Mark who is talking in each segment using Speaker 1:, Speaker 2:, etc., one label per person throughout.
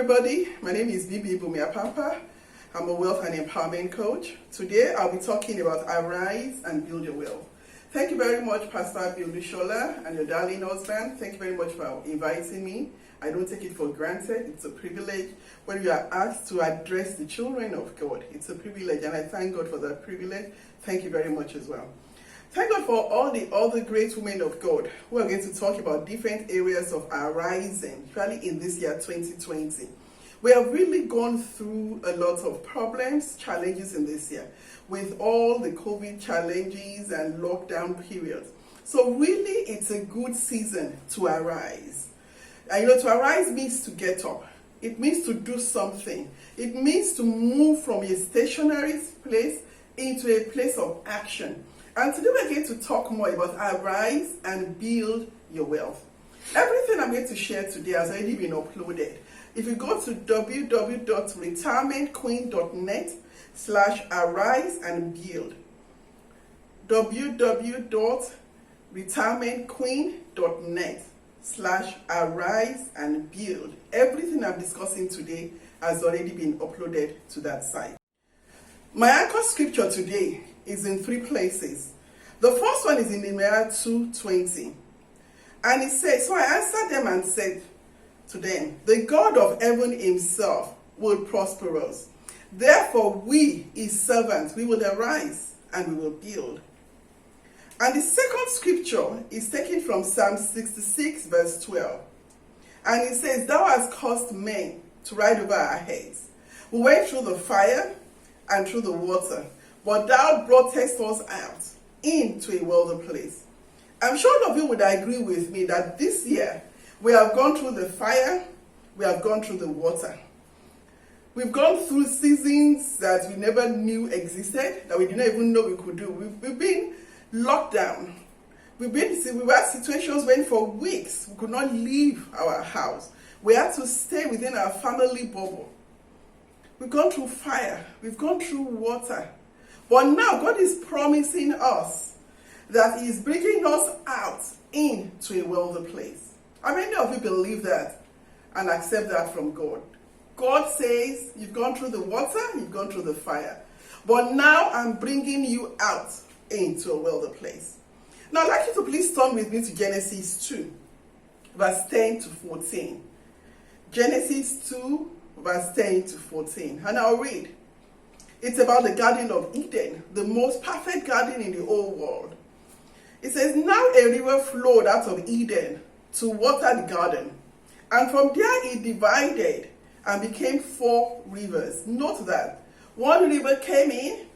Speaker 1: everybody. My name is Bibi Apampa. I'm a wealth and empowerment coach. Today I'll be talking about Arise and Build Your Wealth. Thank you very much, Pastor Bill and your darling husband. Thank you very much for inviting me. I don't take it for granted. It's a privilege when you are asked to address the children of God. It's a privilege, and I thank God for that privilege. Thank you very much as well. Thank God for all the other great women of God who are going to talk about different areas of our rising, especially in this year 2020. We have really gone through a lot of problems, challenges in this year with all the COVID challenges and lockdown periods. So really, it's a good season to arise. And to arise means to get up. It means to do something. It means to move from a stationary place into a place of action. And today we're going to talk more about Arise and Build Your Wealth. Everything I'm going to share today has already been uploaded. If you go to www.retirementqueen.net/arise and build, www.retirementqueen.net/arise and build, everything I'm discussing today has already been uploaded to that site. My anchor scripture today is in 3 places. The first one is in Nehemiah 2:20. And it says, "So I answered them and said to them, the God of heaven himself will prosper us. Therefore we, his servants, we will arise and we will build." And the second scripture is taken from Psalm 66 verse 12. And it says, "Thou hast caused men to ride over our heads. We went through the fire and through the water, but thou broughtest us out into a wealthy place." I'm sure all of you would agree with me that this year we have gone through the fire, we have gone through the water. We've gone through seasons that we never knew existed, that we didn't even know we could do. We've been locked down. We had situations when for weeks we could not leave our house. We had to stay within our family bubble. We've gone through fire, we've gone through water. But now God is promising us that he is bringing us out into a wealthy place. How many of you believe that and accept that from God? God says, you've gone through the water, you've gone through the fire, but now I'm bringing you out into a wealthy place. Now I'd like you to please turn with me to Genesis 2, verse 10 to 14. Genesis 2, verse 10 to 14. And I'll read. It's about the Garden of Eden, the most perfect garden in the whole world. It says, "Now a river flowed out of Eden to water the garden, and from there it divided and became 4 rivers." Note that one river came in,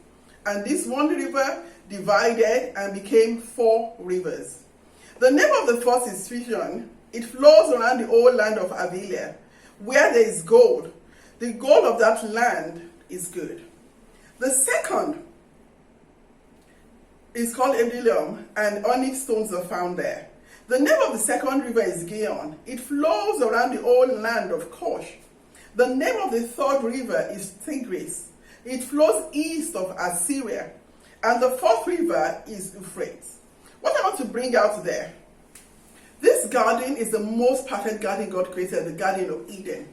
Speaker 1: and this one river divided and became 4 rivers. The name of the first is Fission. It flows around the whole land of Havilah, where there is gold. The gold of that land is good. The second is called Bdellium, and onyx stones are found there. The name of the second river is Gihon. It flows around the whole land of Cush. The name of the third river is Tigris. It flows east of Assyria. And the fourth river is Euphrates. What I want to bring out there, this garden is the most perfect garden God created, the Garden of Eden.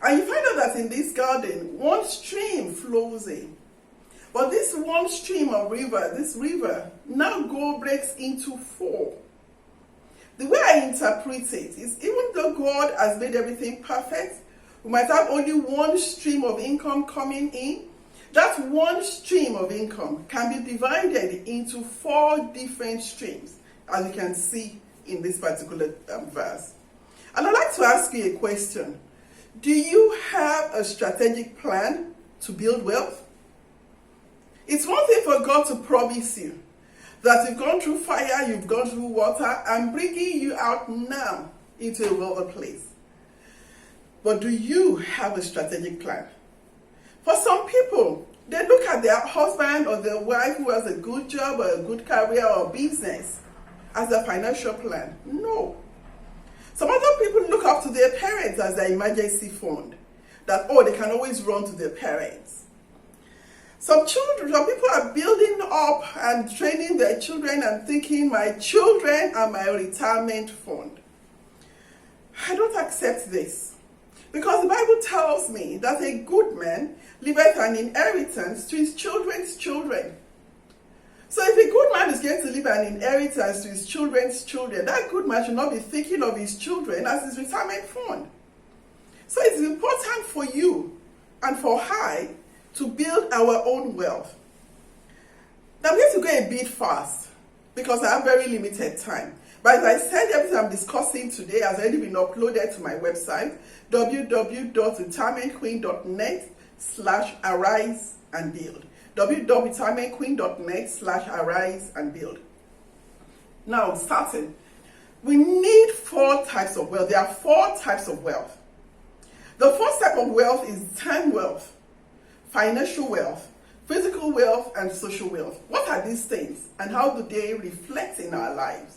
Speaker 1: And you find out that in this garden, one stream flows in. But this one stream or river, this river, now breaks into 4. The way I interpret it is, even though God has made everything perfect, we might have only one stream of income coming in. That one stream of income can be divided into 4 different streams, as you can see in this particular verse. And I'd like to ask you a question. Do you have a strategic plan to build wealth? It's one thing for God to promise you that you've gone through fire, you've gone through water, I'm bringing you out now into a wealthy place. But do you have a strategic plan? For some people, they look at their husband or their wife who has a good job or a good career or business as their financial plan. No. Some other people look up to their parents as their emergency fund. That, they can always run to their parents. Some people are building up and training their children and thinking, my children are my retirement fund. I don't accept this. Because the Bible tells me that a good man leaveth an inheritance to his children's children. So if a good man is going to leave an inheritance to his children's children, that good man should not be thinking of his children as his retirement fund. So it's important for you and for I to build our own wealth. Now I'm going to go a bit fast because I have very limited time. But as I said, everything I'm discussing today has already been uploaded to my website, www.retirementqueen.net/arise and build. www.retirementqueen.net/arise and build. Now, starting, we need 4 types of wealth. There are 4 types of wealth. The first type of wealth is time wealth, financial wealth, physical wealth, and social wealth. What are these things and how do they reflect in our lives?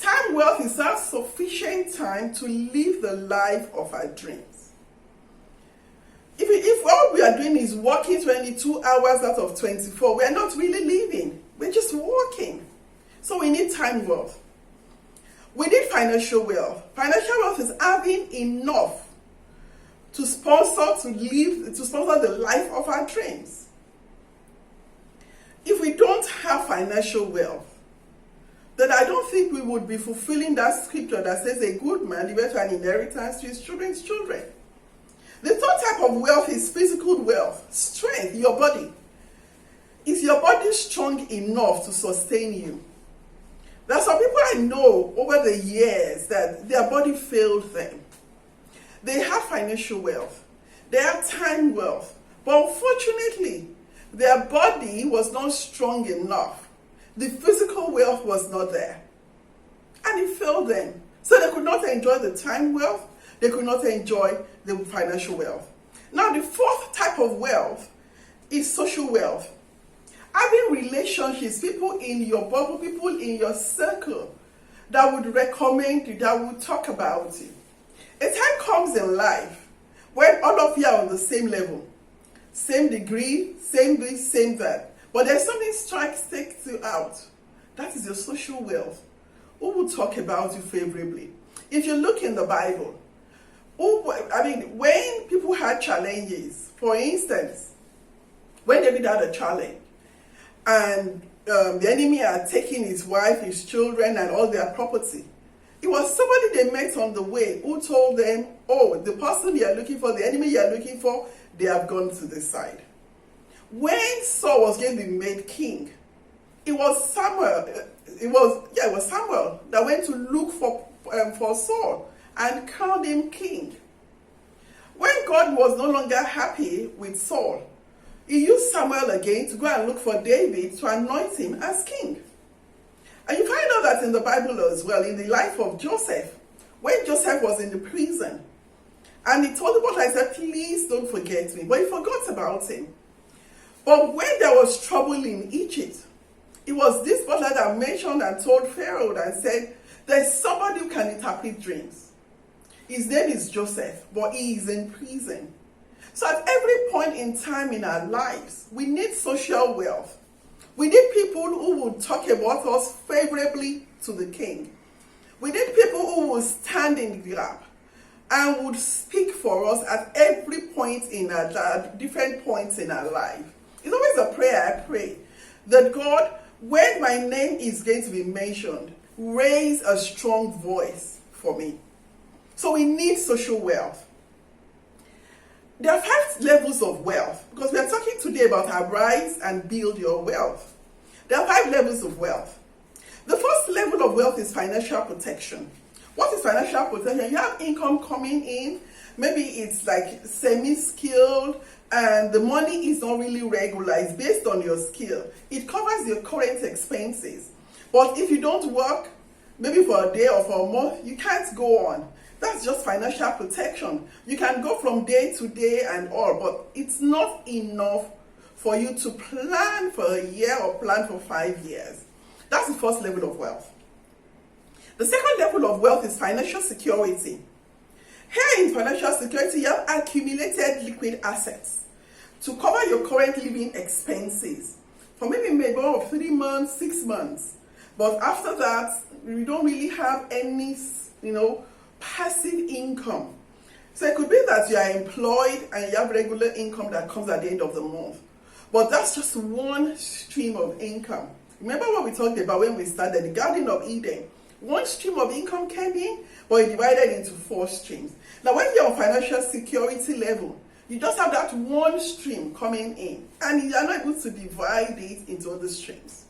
Speaker 1: Time wealth is our sufficient time to live the life of our dreams. If all we are doing is working 22 hours out of 24, we are not really living. We're just working. So we need time wealth. We need financial wealth. Financial wealth is having enough to sponsor the life of our dreams. If we don't have financial wealth, then I don't think we would be fulfilling that scripture that says a good man leaveth an inheritance to his children's children. The third type of wealth is physical wealth, strength, your body. Is your body strong enough to sustain you? There are some people I know over the years that their body failed them. They have financial wealth, they have time wealth, but unfortunately, their body was not strong enough. The physical wealth was not there. And it failed them. So they could not enjoy the time wealth. They could not enjoy the financial wealth. Now, the fourth type of wealth is social wealth. Having relationships, people in your bubble, people in your circle that would recommend you, that would talk about you. A time comes in life when all of you are on the same level, same degree, same this, same that. But there's something takes you out. That is your social wealth. Who will talk about you favorably? If you look in the Bible, when people had challenges, for instance, when David had a challenge, and the enemy had taken his wife, his children, and all their property, it was somebody they met on the way who told them, oh, the person you are looking for, the enemy you are looking for, they have gone to this side. When Saul was going to be made king, it was Samuel that went to look for Saul and crowned him king. When God was no longer happy with Saul, he used Samuel again to go and look for David to anoint him as king. And you find out that in the Bible as well, in the life of Joseph, when Joseph was in the prison, and he told the butler, I said, please don't forget me. But he forgot about him. But when there was trouble in Egypt, it was this butler that mentioned and told Pharaoh and said, there's somebody who can interpret dreams. His name is Joseph, but he is in prison. So at every point in time in our lives, we need social wealth. We need people who will talk about us favorably to the king. We need people who will stand in the gap and would speak for us at every point in our different points in our life. It's always a prayer I pray that God, when my name is going to be mentioned, raise a strong voice for me. So we need social wealth. There are 5 levels of wealth because we are talking today about arise and build your wealth. There are 5 levels of wealth. The first level of wealth is financial protection. What is financial protection? You have income coming in. Maybe it's like semi-skilled and the money is not really regular. It's based on your skill. It covers your current expenses. But if you don't work, maybe for a day or for a month, you can't go on. That's just financial protection. You can go from day to day and all, but it's not enough for you to plan for a year or plan for 5 years. That's the first level of wealth. The second level of wealth is financial security. Here in financial security, you have accumulated liquid assets to cover your current living expenses for maybe of 3 months, 6 months. But after that, you don't really have any, passive income. So it could be that you are employed and you have regular income that comes at the end of the month. But that's just one stream of income. Remember what we talked about when we started the Garden of Eden? One stream of income came in, but it divided into 4 streams. Now, when you're on financial security level, you just have that one stream coming in, and you are not able to divide it into other streams.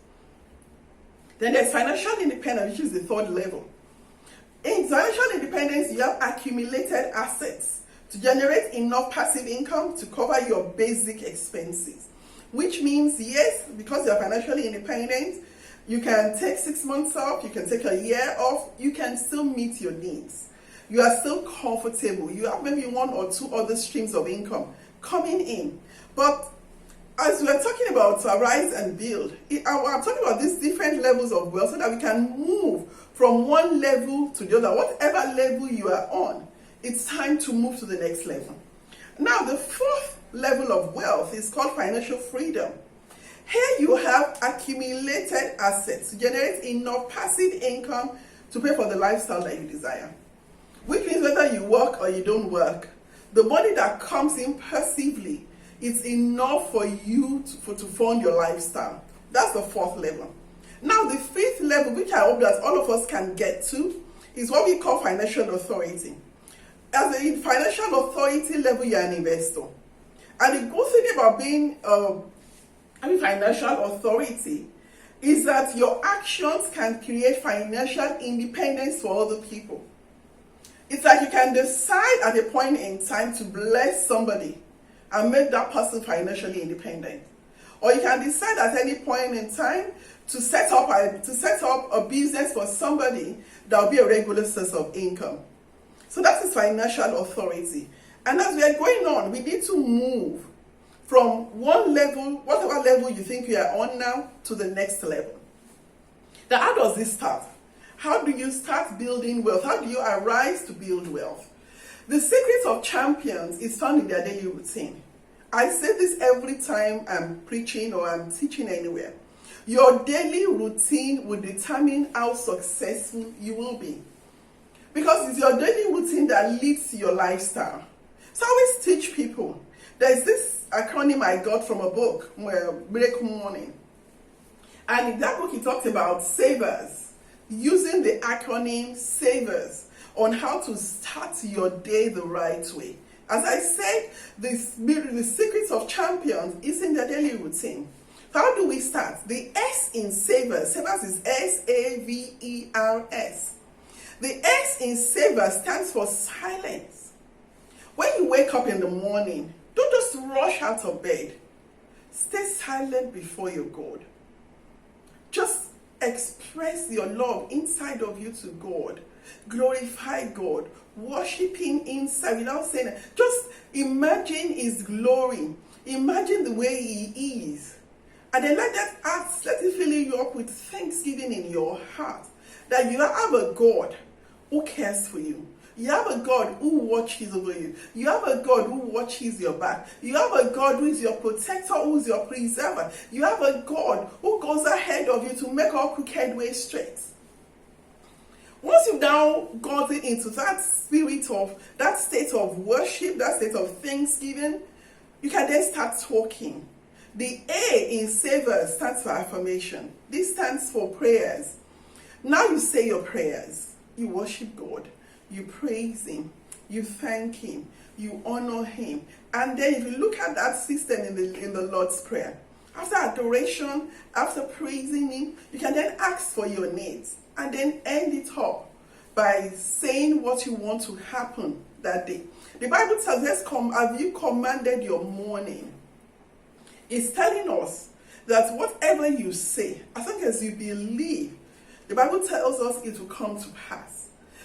Speaker 1: Then there's financial independence, which is the 3rd level. In financial independence, you have accumulated assets to generate enough passive income to cover your basic expenses. Which means, yes, because you're financially independent, you can take 6 months off, you can take a year off, you can still meet your needs. You are still comfortable. You have maybe 1 or 2 other streams of income coming in. But as we're talking about rise and build, I'm talking about these different levels of wealth so that we can move from one level to the other. Whatever level you are on, it's time to move to the next level. Now, the 4th level of wealth is called financial freedom. Here you have accumulated assets to generate enough passive income to pay for the lifestyle that you desire. Which means whether you work or you don't work, the money that comes in passively is enough for you to fund your lifestyle. That's the 4th level. Now, the 5th level, which I hope that all of us can get to, is what we call financial authority. As a financial authority level, you're an investor. And the good thing about being financial authority is that your actions can create financial independence for other people. It's like you can decide at a point in time to bless somebody and make that person financially independent. Or you can decide at any point in time to set up a business for somebody that will be a regular source of income. So that is financial authority. And as we are going on, we need to move from one level, whatever level you think you are on now, to the next level. Now, how does this start? How do you start building wealth? How do you arise to build wealth? The secret of champions is found in their daily routine. I say this every time I'm preaching or I'm teaching anywhere. Your daily routine will determine how successful you will be. Because it's your daily routine that leads to your lifestyle. So I always teach people. There's this acronym I got from a book, Miracle Morning. And in that book, it talks about savers. Using the acronym SAVERS on how to start your day the right way. As I said, the secrets of champions is in their daily routine. How do we start? The S in SAVERS is SAVERS. The S in SAVERS stands for silence. When you wake up in the morning, don't just rush out of bed. Stay silent before your God. Just express your love inside of you to God. Glorify God. Worshiping inside without saying it. Just imagine His glory. Imagine the way He is. And then let it fill you up with thanksgiving in your heart. That you have a God who cares for you. You have a God who watches over you. You have a God who watches your back. You have a God who is your protector, who is your preserver. You have a God who goes ahead of you to make all crooked ways straight. Once you've now gotten into that spirit of, that state of worship, that state of thanksgiving, you can then start talking. The A in SAVERS stands for affirmation. This stands for prayers. Now you say your prayers. You worship God. You praise Him, you thank Him, you honor Him. And then if you look at that system in the Lord's Prayer, after adoration, after praising Him, you can then ask for your needs and then end it up by saying what you want to happen that day. The Bible tells us, have you commanded your morning? It's telling us that whatever you say, as long as you believe, the Bible tells us it will come to pass.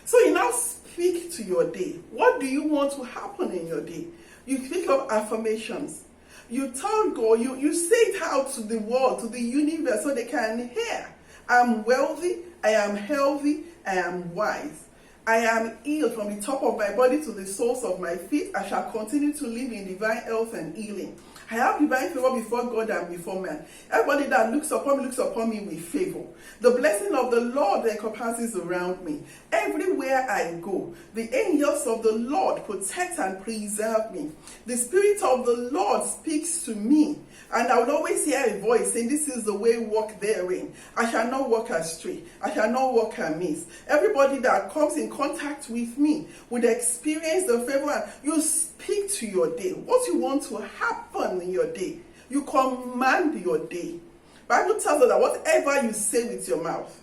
Speaker 1: So you now speak to your day. What do you want to happen in your day? You speak of affirmations. You tell God, you say it out to the world, to the universe, so they can hear. I'm wealthy, I am healthy, I am wise. I am healed from the top of my body to the soles of my feet. I shall continue to live in divine health and healing. I have divine favor before God and before man. Everybody that looks upon me with favor. The blessing of the Lord encompasses around me. Everywhere I go, the angels of the Lord protect and preserve me. The Spirit of the Lord speaks to me, and I will always hear a voice saying, this is the way, walk therein. I shall not walk astray. I shall not walk amiss. Everybody that comes in contact with me would experience the favor. You speak to your day. What you want to happen in your day, you command your day. Bible tells us that whatever you say with your mouth,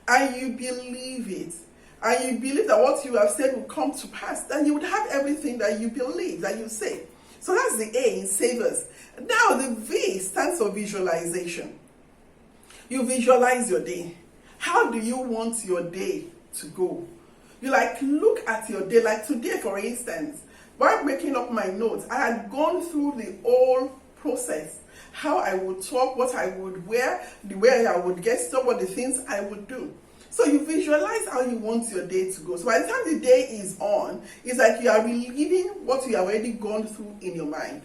Speaker 1: and you believe it, and you believe that what you have said will come to pass, then you would have everything that you believe, that you say. So that's the A in savers. Now the V stands for visualization. You visualize your day. How do you want your day to go? You look at your day. Like today, for instance, while making up my notes, I had gone through the whole process. How I would talk, what I would wear, the way I would get some of the things I would do. So you visualize how you want your day to go. So by the time the day is on, it's like you are reliving what you have already gone through in your mind.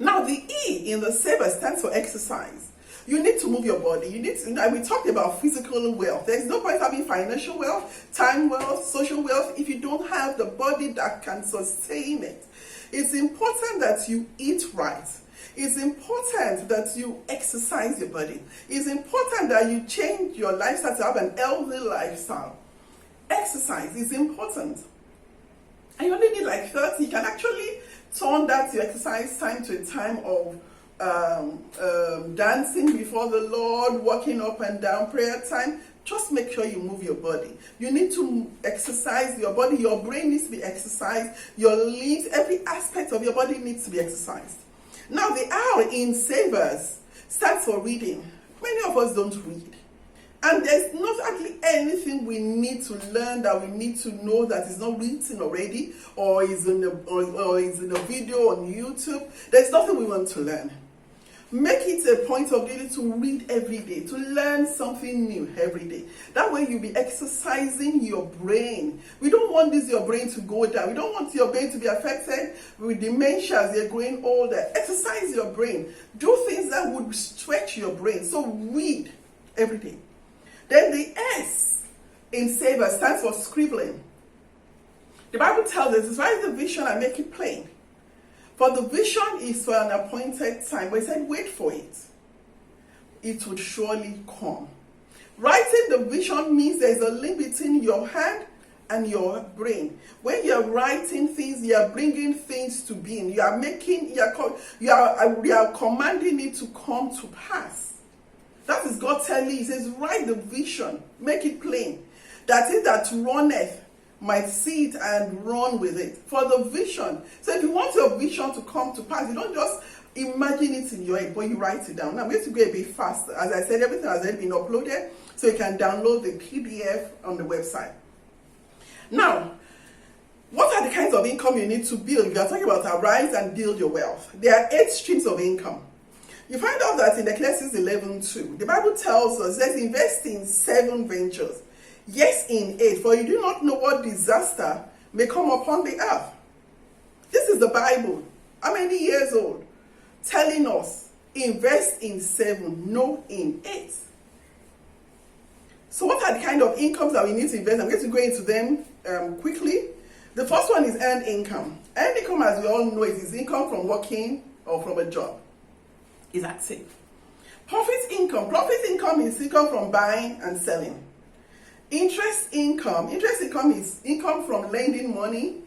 Speaker 1: Now the E in the saver stands for exercise. You need to move your body. We talked about physical wealth. There's no point having financial wealth, time wealth, social wealth if you don't have the body that can sustain it. It's important that you eat right. It's important that you exercise your body. It's important that you change your lifestyle to have an healthy lifestyle. Exercise is important. And you only need 30. You can actually turn that your exercise time to a time of dancing before the Lord, walking up and down, prayer time. Just make sure you move your body. You need to exercise your body. Your brain needs to be exercised. Your limbs, every aspect of your body needs to be exercised. Now the R in savers stands for reading. Many of us don't read. And there's not actually anything we need to learn, that we need to know, that is not written already or is in a video on YouTube. There's nothing we want to learn. Make it a point of duty to read every day, to learn something new every day. That way you'll be exercising your brain. We don't want your brain to go down. We don't want your brain to be affected with dementia as you're growing older. Exercise your brain. Do things that would stretch your brain. So read every day. Then the S in saver stands for scribbling. The Bible tells us, write the vision and make it plain. For the vision is for an appointed time. But he said, wait for it. It would surely come. Writing the vision means there's a link between your hand and your brain. When you're writing things, you're bringing things to being. You are commanding it to come to pass. That is God telling you. He says, write the vision, make it plain. That is that runneth might see it and run with it. For the vision. So if you want your vision to come to pass, you don't just imagine it in your head, but you write it down. Now I'm going to go a bit faster. As I said, everything has already been uploaded, so you can download the PDF on the website. Now, what are the kinds of income you need to build? We are talking about arise and build your wealth. There are 8 streams of income. You find out that in Ecclesiastes 11:2, the Bible tells us, let's invest in 7 ventures. Yes, in 8, for you do not know what disaster may come upon the earth. This is the Bible. How many years old? Telling us, invest in 7, no in 8. So what are the kind of incomes that we need to invest? I'm going to go into them quickly. The first one is earned income. Earned income, as we all know, is income from working or from a job. Is active. Profit income is income from buying and selling. Interest income is income from lending money,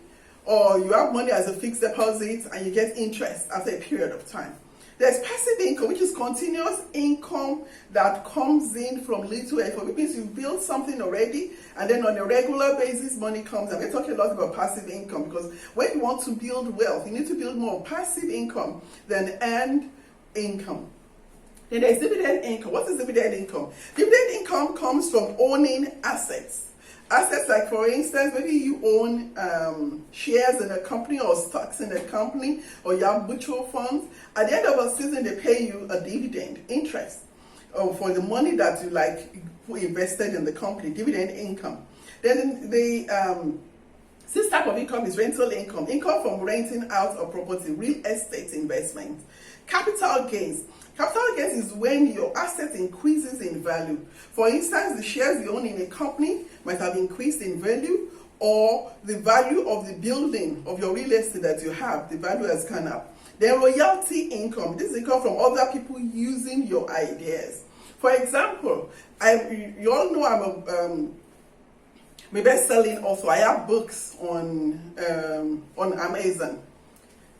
Speaker 1: or you have money as a fixed deposit and you get interest after a period of time. There's passive income, which is continuous income that comes in from little effort, which means you build something already and then on a regular basis money comes. And we're talking a lot about passive income, because when you want to build wealth, you need to build more passive income than earned income. Then there's dividend income. What is dividend income? Dividend income comes from owning assets. Assets like, for instance, maybe you own shares in a company or stocks in a company, or you have mutual funds. At the end of a season, they pay you a dividend, interest, for the money that you invested in the company, dividend income. Then the Sixth type of income is rental income, income from renting out a property, real estate investment. Capital gains. Capital gains is when your asset increases in value. For instance, the shares you own in a company might have increased in value, or the value of the building of your real estate that you have, the value has gone up. Then royalty income. This is income from other people using your ideas. For example, you all know I'm a best-selling author. I have books on Amazon.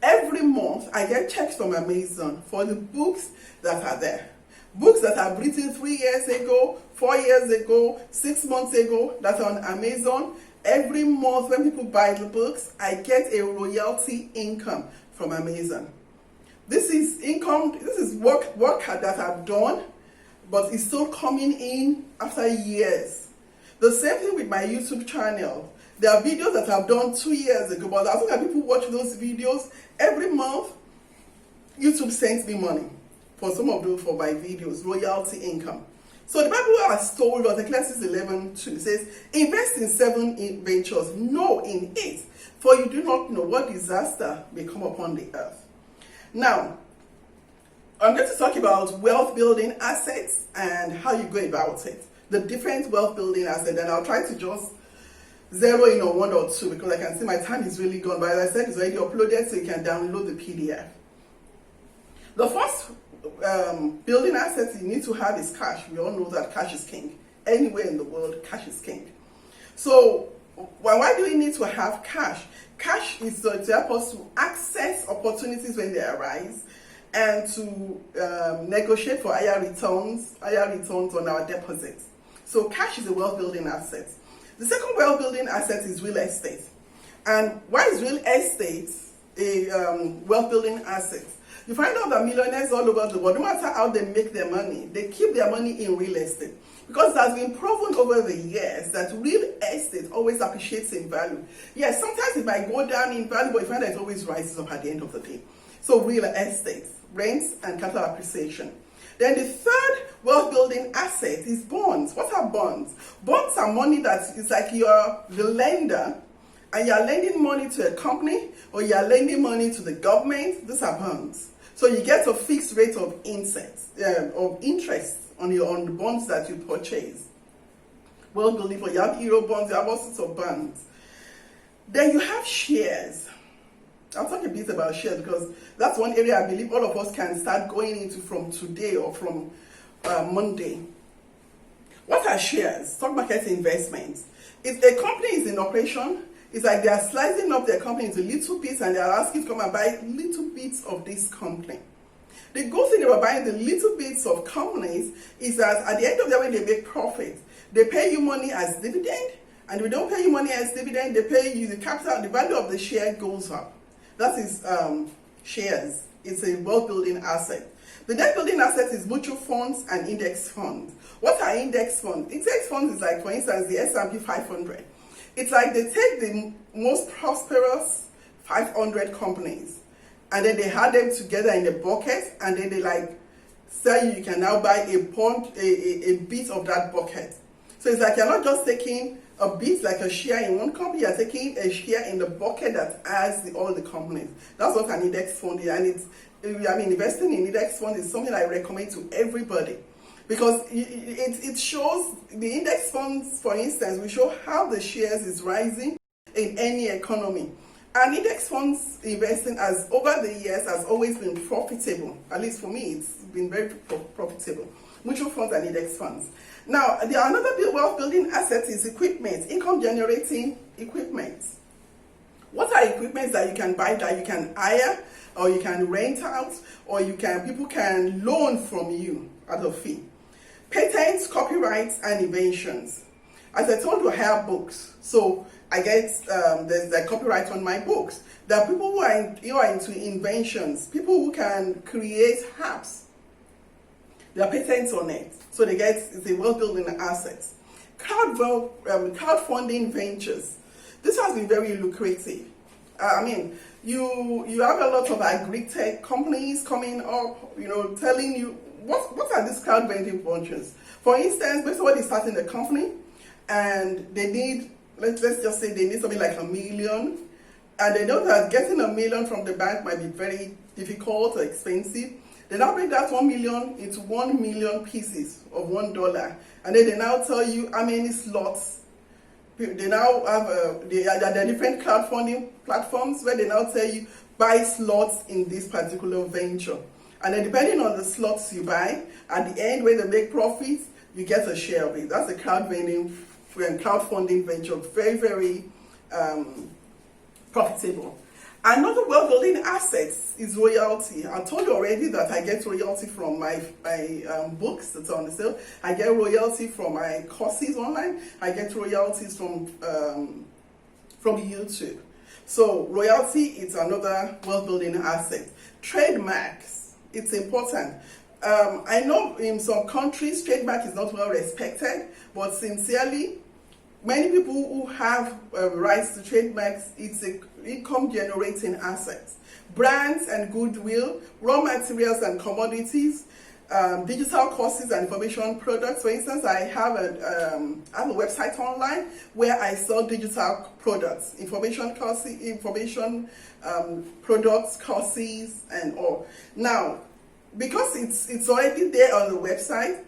Speaker 1: Every month, I get checks from Amazon for the books that are there. Books that I've written 3 years ago, 4 years ago, 6 months ago, that's on Amazon. Every month when people buy the books, I get a royalty income from Amazon. This is income, this is work that I've done, but it's still coming in after years. The same thing with my YouTube channel. There are videos that I've done 2 years ago, but as long as people watch those videos, every month, YouTube sends me money for some of those, for my videos, royalty income. So the Bible has told us, Ecclesiastes 11:2 says, invest in 7 ventures, no in 8, for you do not know what disaster may come upon the earth. Now, I'm going to talk about wealth building assets and how you go about it. The different wealth building assets, and I'll try to just zero in on 1 or 2 because I can see my time is really gone. But as I said, it's already uploaded, so you can download the PDF. The first building assets you need to have is cash. We all know that cash is king. Anywhere in the world, cash is king. So why do we need to have cash? Cash is to help us to access opportunities when they arise and to negotiate for higher returns on our deposits. So cash is a wealth building asset. The second wealth building asset is real estate. And why is real estate a wealth building asset? You find out that millionaires all over the world, no matter how they make their money, they keep their money in real estate. Because it has been proven over the years that real estate always appreciates in value. Yes, sometimes it might go down in value, but you find that it always rises up at the end of the day. So real estate, rents and capital appreciation. Then the third wealth building asset is bonds. What are bonds? Bonds are money that is like you're the lender and you're lending money to a company or you're lending money to the government. These are bonds. So you get a fixed rate of interest on the bonds that you purchase. Well, believe you have euro bonds, you have all sorts of bonds. Then you have shares. I'll talk a bit about shares because that's one area I believe all of us can start going into from today or from Monday. What are shares? Stock market investments. If a company is in operation, it's like they are slicing up their company into little bits and they are asking to come and buy little bits of this company. The good thing about buying the little bits of companies is that at the end of the day, when they make profit, they pay you money as dividend, and if they don't pay you money as dividend, they pay you the capital, the value of the share goes up. That is shares. It's a wealth building asset. The next building asset is mutual funds and index funds. What are index funds? Index funds is like, for instance, the S&P 500. It's like they take the most prosperous 500 companies and then they add them together in a bucket and then they like say you can now buy a bit of that bucket. So it's like you're not just taking a bit like a share in one company, you're taking a share in the bucket that has all the companies. That's what an index fund is. And investing in index fund is something I recommend to everybody. Because it shows the index funds, for instance, will show how the shares is rising in any economy. And index funds investing has, over the years, has always been profitable. At least for me, it's been very profitable. Mutual funds and index funds. Now, another wealth building asset is equipment, income generating equipment. What are equipment that you can buy, that you can hire, or you can rent out, or people can loan from you at a fee? Patents, copyrights, and inventions. As I told you, I have books. So I get, there's the copyright on my books. There are people who are into inventions, people who can create apps. There are patents on it. So it's a wealth building asset. Crowdfunding ventures. This has been very lucrative. You have a lot of agri-tech companies coming up, telling you, what are these crowdfunding ventures? For instance, basically somebody is starting a company and they need let's just say they need something like $1 million, and they know that getting $1 million from the bank might be very difficult or expensive. They now break that 1 million into 1 million pieces of $1, and then they now tell you how many slots. They now have there are different crowdfunding platforms where they now tell you buy slots in this particular venture, and then depending on the slots you buy, at the end when they make profits, you get a share of it. That's a crowdfunding venture, very, very profitable. Another well-building asset is royalty. I told you already that I get royalty from my books that's on the sale. I get royalty from my courses online. I get royalties from YouTube. So royalty is another well-building asset. Trademarks, it's important. I know in some countries trademark is not well respected, but sincerely, many people who have rights to trademarks, it's an income generating asset. Brands and goodwill, raw materials and commodities, digital courses and information products. For instance, I have a website online where I sell digital products, information courses, products, courses, and all. Now, because it's already there on the website,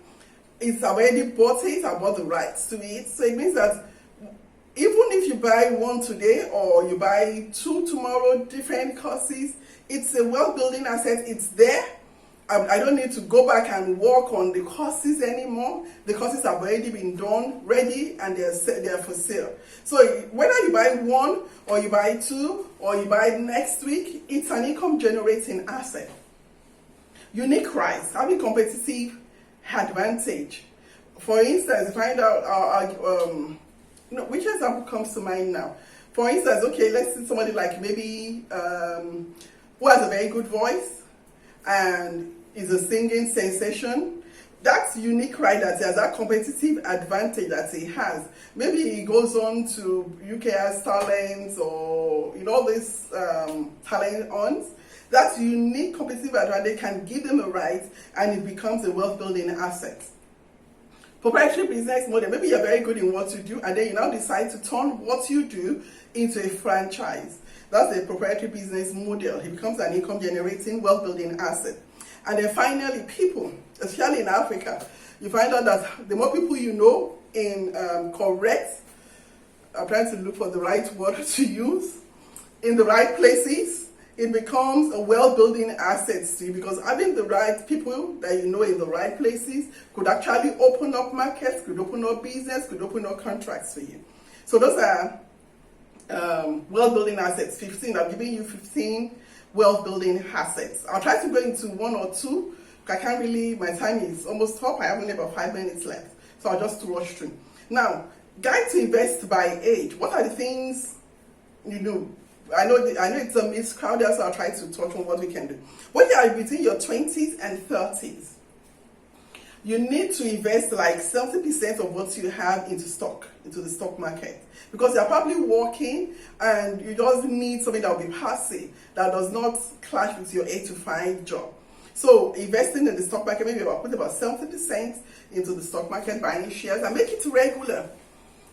Speaker 1: it's already bought it, I bought the rights to it. So it means that even if you buy one today or you buy 2 tomorrow, different courses, it's a well-building asset. It's there. I don't need to go back and work on the courses anymore. The courses have already been done, ready, and they're for sale. So whether you buy 1 or you buy 2 or you buy next week, it's an income generating asset. Unique rights, having competitive advantage. For instance, find out which example comes to mind now. For instance, okay, let's see somebody like maybe who has a very good voice and is a singing sensation. That's unique, right? That he has that competitive advantage that he has. Maybe he goes on to UK Has Talent or all these talent ons. That unique competitive advantage can give them a right, and it becomes a wealth building asset. Proprietary business model. Maybe you're very good in what you do, and then you now decide to turn what you do into a franchise. That's a proprietary business model. It becomes an income generating, wealth building asset. And then finally, people, especially in Africa, you find out that the more people you know in correct, I'm trying to look for the right word to use, in the right places, it becomes a well-building asset to you, because having the right people that you know in the right places could actually open up markets, could open up business, could open up contracts for you. So those are well-building assets. 15. I'm giving you 15 wealth-building assets. I'll try to go into 1 or 2. I can't really, my time is almost up. I have only about 5 minutes left. So I'll just rush through. Now, guide to invest by age. What are the things you know? I know it's a mixed crowd, so I'll try to touch on what we can do. When you are between your 20s and 30s, you need to invest like 70% of what you have into the stock market, because you're probably working and you just need something that will be passive, that does not clash with your 8 to 5 job. So investing in the stock market, maybe put about 70% into the stock market, buying shares, and make it regular.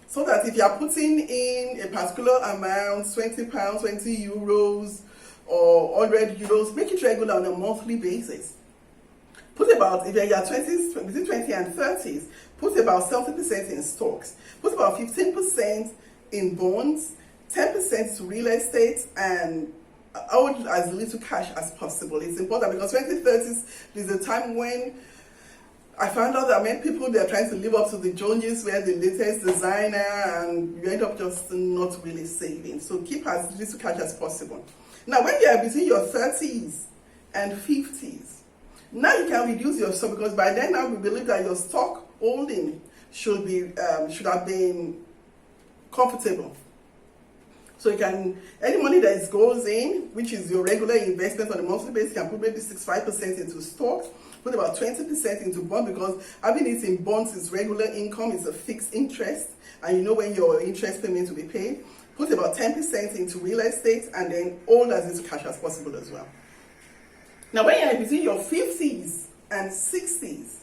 Speaker 1: So that if you are putting in a particular amount, £20, 20 euros, or 100 euros, make it regular on a monthly basis. Put about, if you are 20s, between 20 and 30s, put about 70% in stocks. Put about 15% in bonds, 10% to real estate, and as little cash as possible. It's important because 2030s is a time when I found out that many people, they're trying to live up to the Joneses, wear the latest designer, and you end up just not really saving. So keep as little cash as possible. Now, when you are between your 30s and 50s, now you can reduce your stock, because by then now we believe that your stock holding should have been comfortable. So you can, any money that goes in, which is your regular investment on a monthly basis, you can put maybe 65% into stocks, put about 20% into bonds, because having it in bonds is regular income, it's a fixed interest, and you know when your interest payment will be paid. Put about 10% into real estate, and then hold as little cash as possible as well. Now, when you're between your 50s and 60s,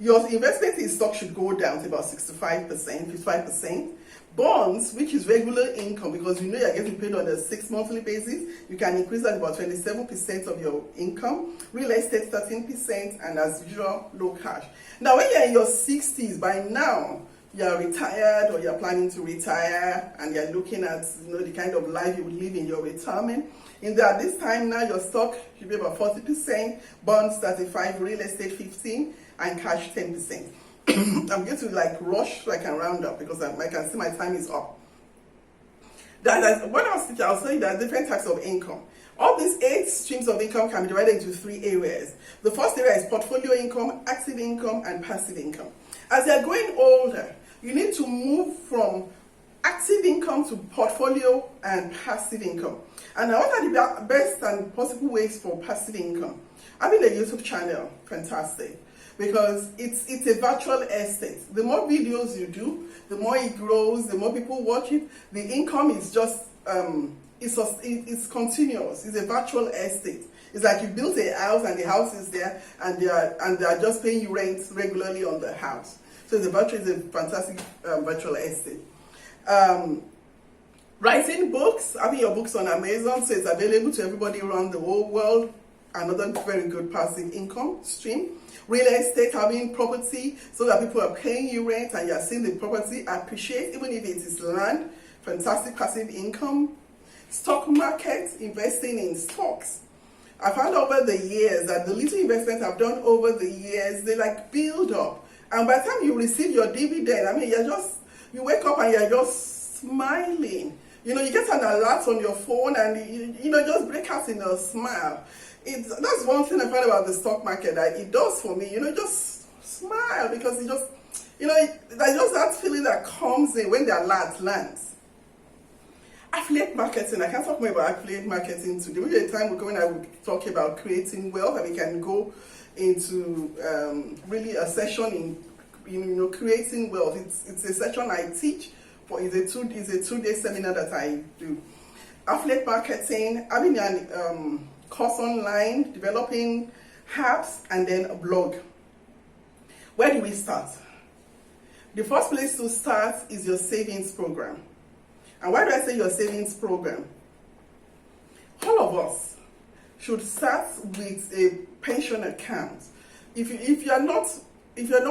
Speaker 1: Your investment in stock should go down to about 65%, 55%. Bonds, which is regular income, because you know you're getting paid on a 6 monthly basis, you can increase that about 27% of your income. Real estate, 13%, and as usual, low cash. Now, when you're in your 60s, by now, you're retired or you're planning to retire, and you're looking at the kind of life you would live in your retirement. At this time now, your stock should be about 40%, bonds 35%, real estate 15%, and cash 10%. I'm going to rush so I can round up because I can see my time is up. When I was teaching, I'll say there are different types of income. All these 8 streams of income can be divided into 3 areas. The first area is portfolio income, active income, and passive income. As you're growing older, you need to move from active income to portfolio and passive income. And what are the best and possible ways for passive income? Having a YouTube channel, fantastic. Because it's a virtual estate. The more videos you do, the more it grows, the more people watch it. The income is just, it's continuous. It's a virtual estate. It's like you built a house and the house is there, and they are just paying you rent regularly on the house. So it's a fantastic virtual estate. Writing books, having your books on Amazon, so it's available to everybody around the whole world. Another very good passive income stream. Real estate, having property so that people are paying you rent and you're seeing the property appreciate, even if it is land. Fantastic passive income. Stock market, investing in stocks. I found over the years that the little investments I've done over the years, they build up. And by the time you receive your dividend, you wake up and you're just smiling. You get an alert on your phone and you just break out in a smile. That's one thing I find about the stock market that it does for me. Just smile because there's just that feeling that comes in when the alert lands. Affiliate marketing. I can't talk more about affiliate marketing today. Maybe a time when I will talk about creating wealth, and we can go into really a session in creating wealth. It's a session I teach, but it's a 2-day seminar that I do. Affiliate marketing, having an course online, developing apps, and then a blog. Where do we start? The first place to start is your savings program. And why do I say your savings program? All of us should start with a pension account. If you're not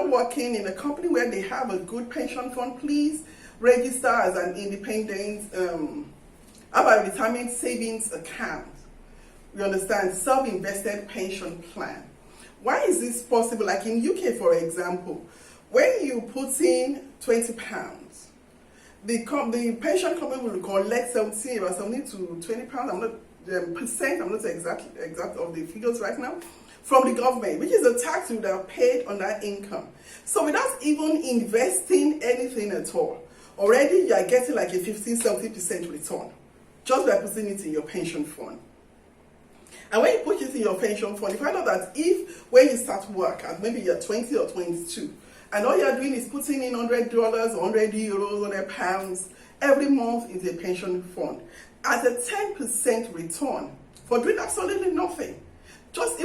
Speaker 1: working in a company where they have a good pension fund, please register as an independent have a retirement savings account. You understand? Self-invested pension plan. Why is this possible? Like in UK, for example, when you put in £20, the pension company will collect about 70 to £20. I'm not exact of the figures right now, from the government, which is a tax you would have paid on that income. So without even investing anything at all, already you are getting like a 15-70% return just by putting it in your pension fund. And when you put it in your pension fund, you find out that when you start work at maybe you're 20 or 22, and all you're doing is putting in $100, €100, £100 every month into a pension fund at a 10% return for doing absolutely nothing. Just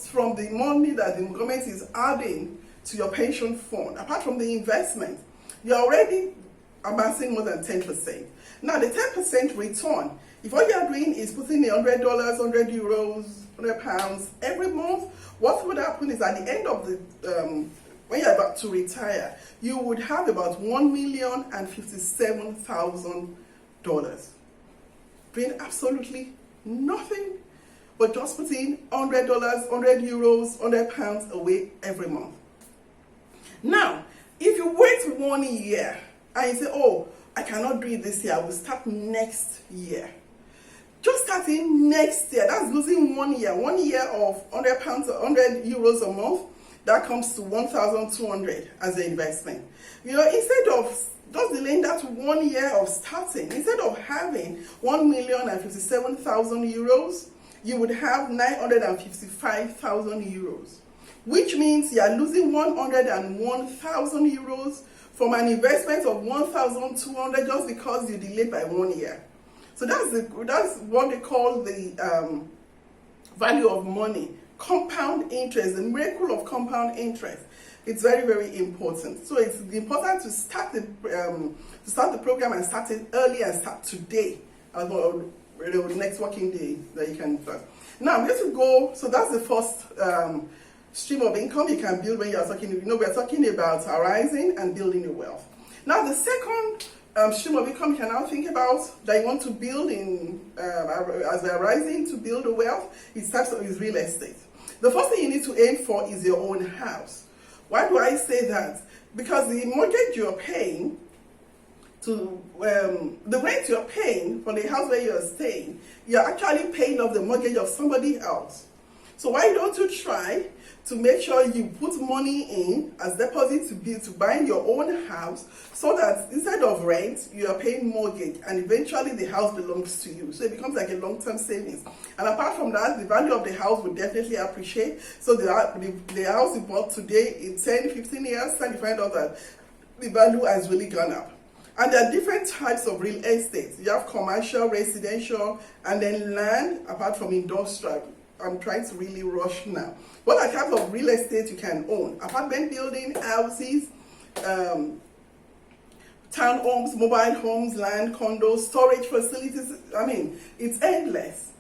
Speaker 1: from the money that the government is adding to your pension fund, apart from the investment, you're already amassing more than 10%. Now, the 10% return, if all you're doing is putting in $100, €100, £100 every month, what would happen is at the end of the when you're about to retire, you would have about $1,057,000 doing absolutely nothing but just putting $100, €100, £100 away every month. Now, if you wait 1 year and you say, oh, I cannot do it this year, I will start next year. Just starting next year, that's losing 1 year. 1 year of £100 or €100 a month, that comes to 1,200 as an investment. Instead of just delaying that 1 year of starting, instead of having €1,057,000, you would have €955,000, which means you are losing €101,000 from an investment of 1,200 just because you delayed by 1 year. So that's what they call the value of money compound interest, the miracle of compound interest. It's very, very important. So it's important to start the program and start it early and start today, or the next working day that you can start. Now I'm going to go. So that's the first stream of income you can build when you are talking. We're talking about arising and building your wealth. Now the second stream of income you can now think about that you want to build in as we're rising to build a wealth is real estate. The first thing you need to aim for is your own house. Why do I say that? Because the mortgage you're paying to the rent you're paying for the house where you're staying, you're actually paying off the mortgage of somebody else. So why don't you try to make sure you put money in as deposit to buy your own house, so that instead of rent, you are paying mortgage, and eventually the house belongs to you. So it becomes like a long-term savings. And apart from that, the value of the house will definitely appreciate. So the house you bought today, in 10, 15 years, then you find out that the value has really gone up. And there are different types of real estate. You have commercial, residential, and then land, apart from industrial. I'm trying to really rush now. What are types of real estate you can own? Apartment building, houses, townhomes, mobile homes, land, condos, storage facilities. I mean, it's endless.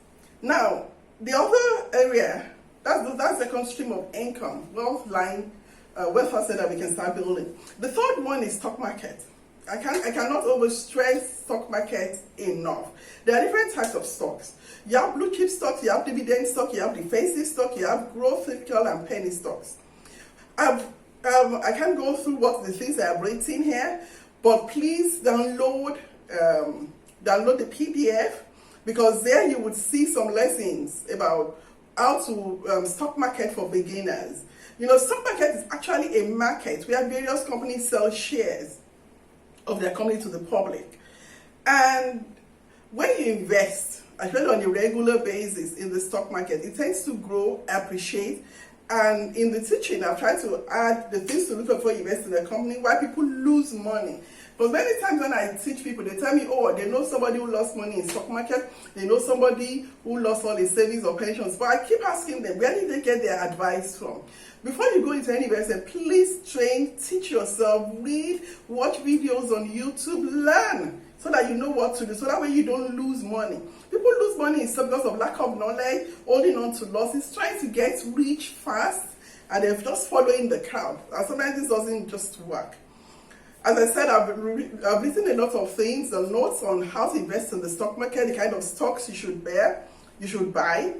Speaker 1: Now, the other area, that's the second stream of income, wealth asset that we can start building. The third one is stock market. I cannot overstress stock market enough. There are different types of stocks. You have blue chip stocks, you have dividend stock, you have defensive stock, you have growth, cyclical, and penny stocks. I can't go through what the things I have written here, but please download the PDF, because there you would see some lessons about how to stock market for beginners. Stock market is actually a market where various companies sell shares of their company to the public. And when you invest, especially on a regular basis in the stock market, it tends to grow, appreciate. And in the teaching, I've tried to add the things to look for before you invest in a company, why people lose money. But many times when I teach people, they tell me, oh, they know somebody who lost money in stock market, they know somebody who lost all his savings or pensions. But I keep asking them, where did they get their advice from? Before you go into any investment, please train, teach yourself, read, watch videos on YouTube, learn, so that you know what to do, so that way you don't lose money. People lose money because of lack of knowledge, holding on to losses, trying to get rich fast, and they're just following the crowd. And sometimes this doesn't just work. As I said, I've written a lot of things, the notes on how to invest in the stock market, the kind of stocks you should buy,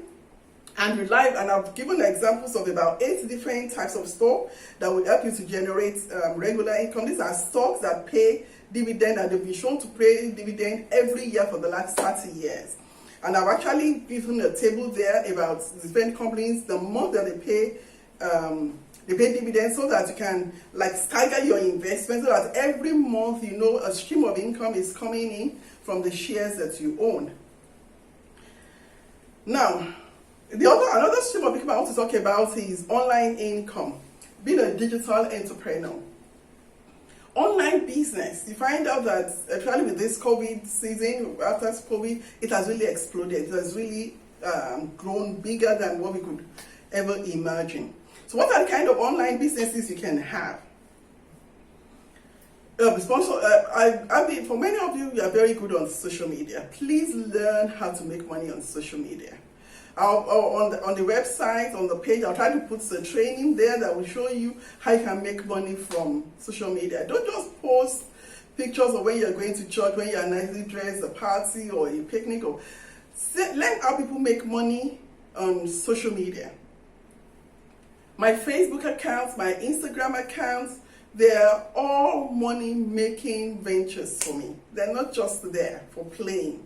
Speaker 1: and I've given examples of about 8 different types of stock that will help you to generate regular income. These are stocks that pay dividend, and they've been shown to pay dividend every year for the last 30 years. And I've actually given a table there about different companies, the month that they pay dividends, so that you can stagger your investment, so that every month a stream of income is coming in from the shares that you own. Now, another stream of income I want to talk about is online income, being a digital entrepreneur. Online business, you find out that actually with this COVID season, after COVID, it has really exploded. It has really grown bigger than what we could ever imagine. So what are the kind of online businesses you can have? For many of you, you are very good on social media. Please learn how to make money on social media. On the website, on the page, I'll try to put the training there that will show you how you can make money from social media. Don't just post pictures of when you're going to church, when you're nicely dressed, a party or a picnic. Learn how people make money on social media. My Facebook accounts, my Instagram accounts, they're all money-making ventures for me. They're not just there for playing.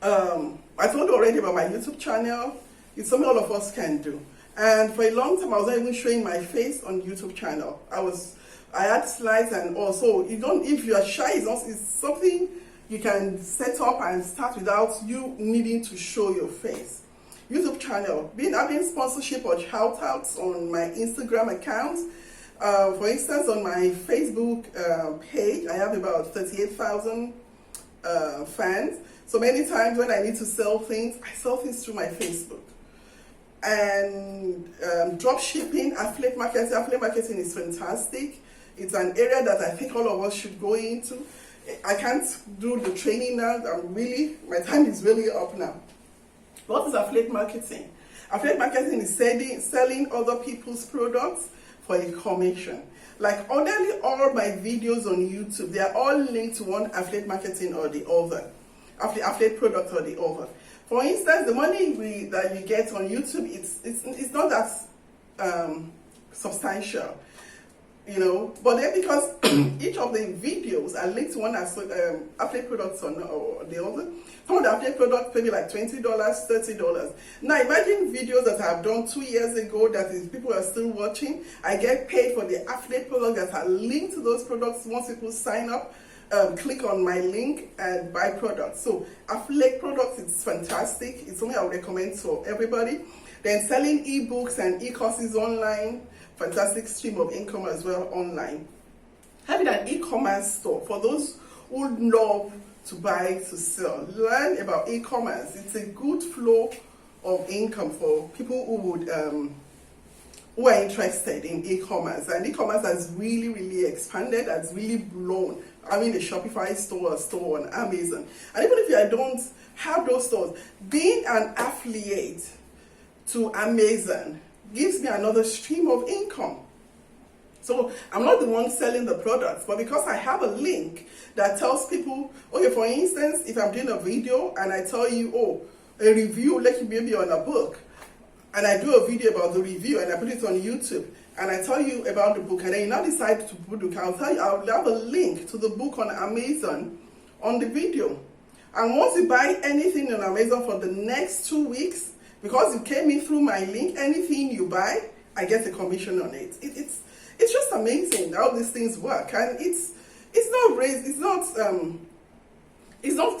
Speaker 1: I told you already about my YouTube channel. It's something all of us can do. And for a long time, I was not even showing my face on YouTube channel. I had slides, and also, if you are shy, it's something you can set up and start without you needing to show your face. YouTube channel, having sponsorship or shout-outs on my Instagram account. For instance, on my Facebook page, I have about 38,000 fans. So many times when I need to sell things, I sell things through my Facebook. And drop shipping, affiliate marketing. Affiliate marketing is fantastic. It's an area that I think all of us should go into. I can't do the training now. My time is really up now. What is affiliate marketing? Affiliate marketing is selling other people's products for a commission. Like ordinarily, all my videos on YouTube, they are all linked to one affiliate marketing or the other, affiliate product or the other. For instance, the money that you get on YouTube, it's not that substantial, you know. But then because each of the videos are linked to one affiliate products or the other, some of the affiliate products pay me like $20, $30. Now imagine videos that I've done 2 years ago that people are still watching. I get paid for the affiliate products that are linked to those products once people sign up. Click on my link and buy products. So affiliate products is fantastic. It's something I would recommend for everybody. Then selling ebooks and e-courses online, fantastic stream of income as well online. Having an e-commerce store for those who love to buy, to sell. Learn about e-commerce. It's a good flow of income for people who are interested in e-commerce. And e-commerce has really expanded, has really blown. I mean, a Shopify store, a store on Amazon. And even if I don't have those stores, being an affiliate to Amazon gives me another stream of income. So I'm not the one selling the products, but because I have a link that tells people, okay, for instance, if I'm doing a video and I tell you, oh, a review, like maybe on a book, and I do a video about the review and I put it on YouTube, and I tell you about the book, and then you now decide to put the book, I'll have a link to the book on Amazon on the video. And once you buy anything on Amazon for the next 2 weeks, because you came in through my link, anything you buy, I get a commission on it. It's just amazing how these things work, and it's not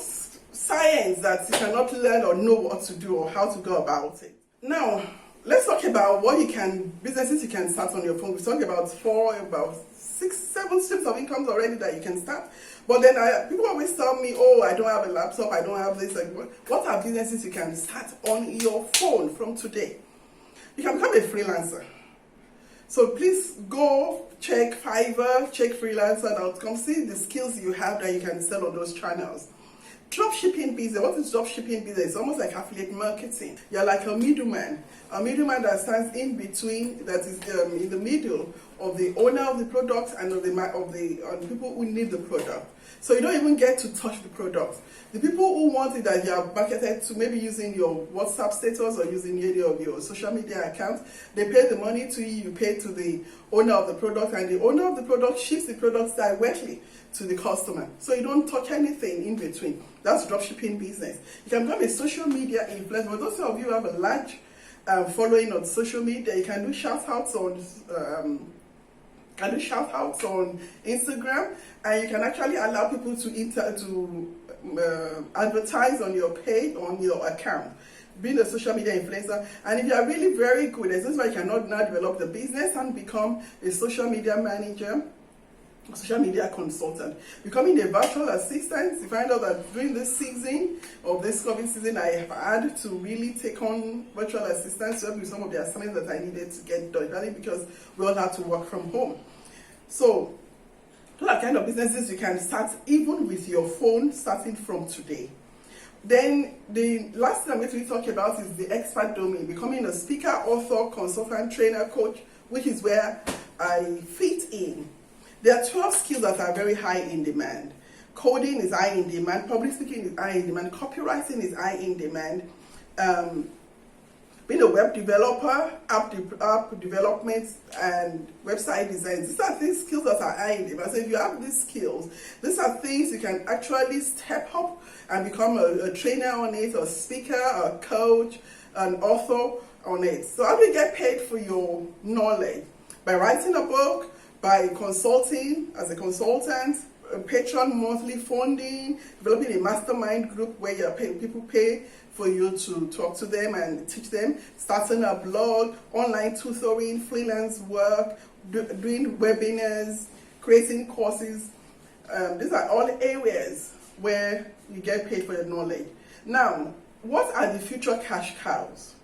Speaker 1: science that you cannot learn or know what to do or how to go about it. Now, let's talk about businesses you can start on your phone. We talked about 6, 7 streams of incomes already that you can start. But then people always tell me, oh, I don't have a laptop, I don't have this. What are businesses you can start on your phone from today? You can become a freelancer. So please go check Fiverr, check freelancer.com, see the skills you have that you can sell on those channels. Dropshipping business. What is dropshipping business? It's almost like affiliate marketing. You're like a middleman that stands in between, that is in the middle of the owner of the product and of the people who need the product. So you don't even get to touch the product. The people who want it that you are marketed to, maybe using your WhatsApp status or using any of your social media accounts, they pay the money to you, you pay to the owner of the product, and the owner of the product ships the products directly to the customer. So you don't touch anything in between. That's dropshipping business. You can become a social media influencer. For those of you who have a large following on social media, you can do shout outs on Instagram, and you can actually allow people to advertise on your page, on your account, being a social media influencer. And if you are really very good, this is why you cannot now develop the business and become a social media manager, social media consultant, becoming a virtual assistant. You find out that during this season of this COVID season, I have had to really take on virtual assistants to help with some of the assignments that I needed to get done, because we all had to work from home. So those are kind of businesses you can start even with your phone, starting from today. Then the last thing I'm going to talk about is the expert domain, becoming a speaker, author, consultant, trainer, coach, which is where I fit in. There are 12 skills that are very high in demand. Coding is high in demand, public speaking is high in demand, copywriting is high in demand, being a web developer, app development, and website design. These are these skills that are high in demand. So if you have these skills, these are things you can actually step up and become a trainer on it, a speaker, a coach, an author on it. So how do you get paid for your knowledge? By writing a book, by consulting as a consultant, Patreon monthly funding, developing a mastermind group where you're paying, people pay for you to talk to them and teach them, starting a blog, online tutoring, freelance work, doing webinars, creating courses. These are all areas where you get paid for your knowledge. Now, what are the future cash cows?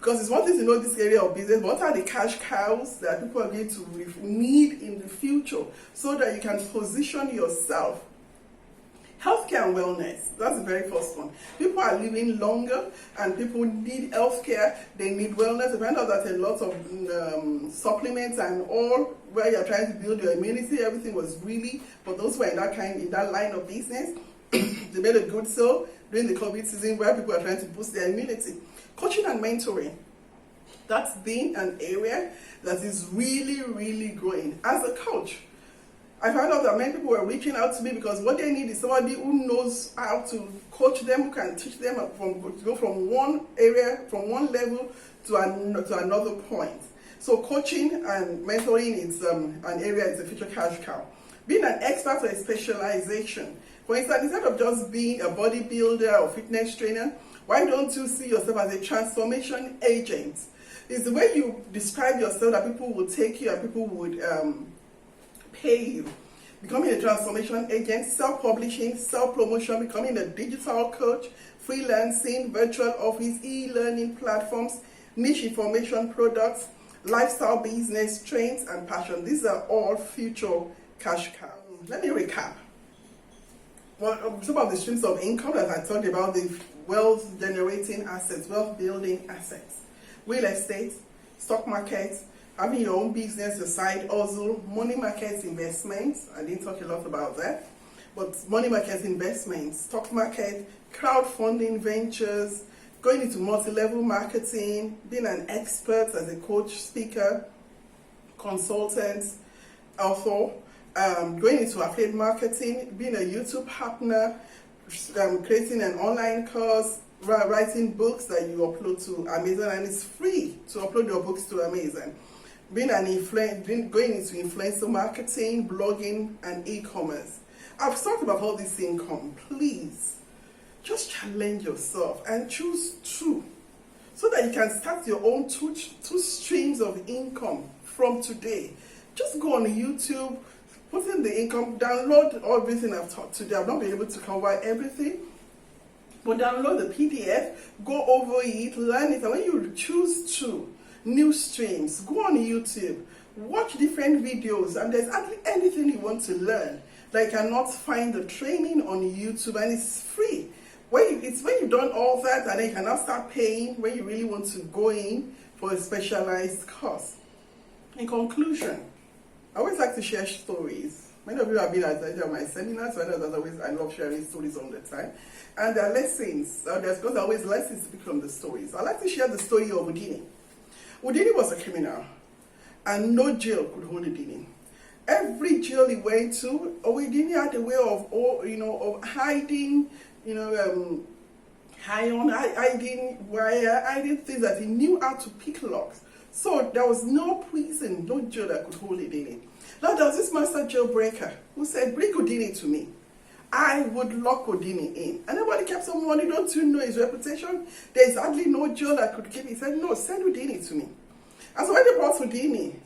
Speaker 1: Because it's one thing to know this area of business, but what are the cash cows that people are going to need in the future so that you can position yourself? Healthcare and wellness, that's the very first one. People are living longer and people need healthcare, they need wellness. I find out that a lot of supplements and all where you're trying to build your immunity, everything was really, for those who are in that line of business, they made a good sale during the COVID season where people are trying to boost their immunity. Coaching and mentoring, that's been an area that is really, really growing. As a coach, I found out that many people were reaching out to me because what they need is somebody who knows how to coach them, who can teach them to go from one area, from one level to another point. So coaching and mentoring is an area, it's a future cash cow. Being an expert or a specialization. For instance, instead of just being a bodybuilder or fitness trainer, why don't you see yourself as a transformation agent? It's the way you describe yourself that people will take you and people would pay you. Becoming a transformation agent, self-publishing, self-promotion, becoming a digital coach, freelancing, virtual office, e-learning platforms, niche information products, lifestyle business, trends, and passion. These are all future cash cows. Let me recap. Well, some of the streams of income that I talked about, the wealth generating assets, wealth building assets, real estate, stock market, having your own business, your side hustle, money market investments. I didn't talk a lot about that, but money market investments, stock market, crowdfunding ventures, going into multi-level marketing, being an expert as a coach, speaker, consultant, author, going into affiliate marketing, being a YouTube partner, creating an online course, writing books that you upload to Amazon, and it's free to upload your books to Amazon. Being an going into influencer marketing, blogging, and e-commerce. I've talked about all this income. Please, just challenge yourself and choose two so that you can start your own two streams of income from today. Just go on YouTube, put in the income, download everything I've taught today. I've not been able to cover everything, but download the PDF, go over it, learn it, and when you choose two new streams, go on YouTube, watch different videos, and there's hardly anything you want to learn that you cannot find the training on YouTube, and it's free. It's when you've done all that, and then you can now start paying when you really want to go in for a specialized course. In conclusion, I always like to share stories. Many of you have been at my seminars, so I love sharing stories all the time. And there are lessons. There's always lessons to pick from the stories. I like to share the story of Houdini. Houdini was a criminal, and no jail could hold Houdini. Every jail he went to, Houdini had a way of hiding, hiding wire, hiding things that he knew how to pick locks. So there was no prison, no jail that could hold Houdini. Now there was this master jailbreaker who said, "Bring Houdini to me. I would lock Houdini in." And everybody kept on wondering, don't you know his reputation? There's hardly no jail that could keep him. He said, "No, send Houdini to me." And so when they brought Houdini,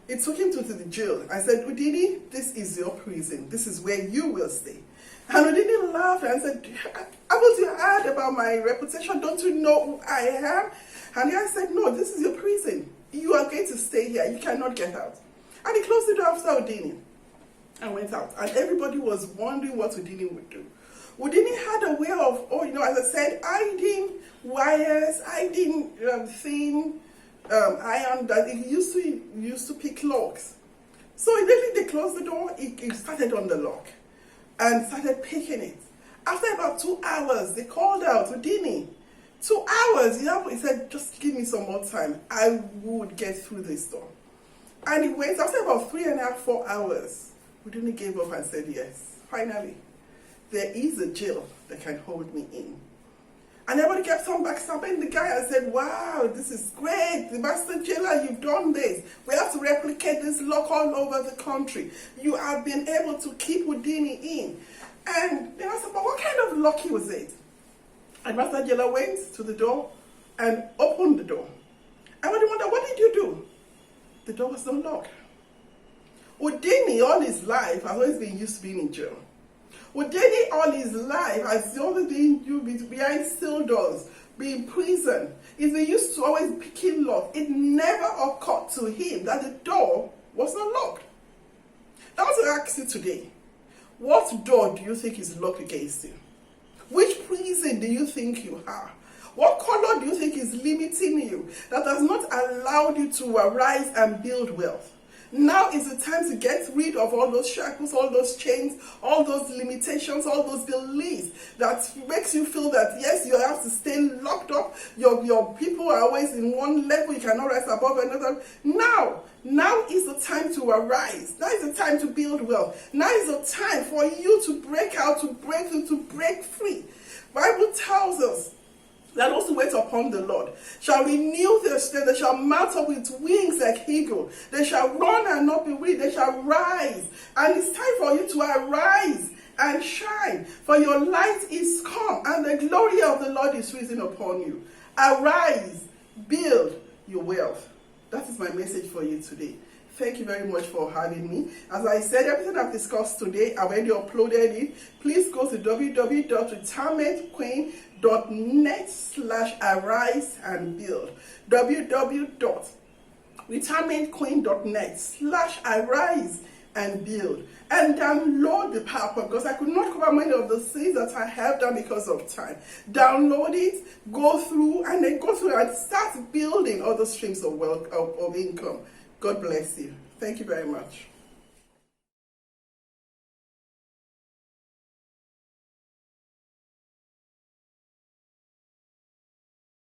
Speaker 1: he took him to the jail. I said, "Houdini, this is your prison. This is where you will stay." And Houdini laughed and said, "Haven't you heard about my reputation? Don't you know who I am?" And the guy said, "No, this is your prison. You are going to stay here. You cannot get out." And he closed the door after Houdini and went out. And everybody was wondering what Houdini would do. Houdini had a way of, as I said, hiding wires, hiding thin iron that he used to pick locks. So immediately they closed the door, he started on the lock and started picking it. After about 2 hours, they called out, "Houdini, 2 hours?" He said, "Just give me some more time. I would get through this door." And he went, after about 3.5, 4 hours, Houdini gave up and said, "Yes, finally, there is a jail that can hold me in." And everybody kept on backstabbing the guy and said, "Wow, this is great. The master jailer, you've done this. We have to replicate this lock all over the country. You have been able to keep Houdini in." And they asked, "But what kind of lock was it?" And master jailer went to the door and opened the door. And when they wondered, "What did you do?" The door was not locked. Houdini all his life has always been used to being in jail. Houdini all his life has always been behind sealed doors, be in prison, if he used to always picking lock, it never occurred to him that the door was not locked. I want to ask you today, what door do you think is locked against you? Which prison do you think you are? What color do you think is limiting you that has not allowed you to arise and build wealth? Now is the time to get rid of all those shackles, all those chains, all those limitations, all those beliefs that makes you feel that yes, you have to stay locked up. Your people are always in one level, you cannot rise above another. Now is the time to arise. Now is the time to build wealth. Now is the time for you to break out, to break through, to break free. Bible tells us that those who wait upon the Lord shall renew their strength. They shall mount up with wings like eagle. They shall run and not be weary. They shall rise. And it's time for you to arise and shine. For your light is come, and the glory of the Lord is risen upon you. Arise, build your wealth. That is my message for you today. Thank you very much for having me. As I said, everything I've discussed today, I've already uploaded it. Please go to www.retirementqueen.net/arise and build. www.retirementqueen.net/arise and build. And download the PowerPoint, because I could not cover many of the things that I have done because of time. Download it, go through and start building other streams of wealth, of income. God bless you. Thank you very much.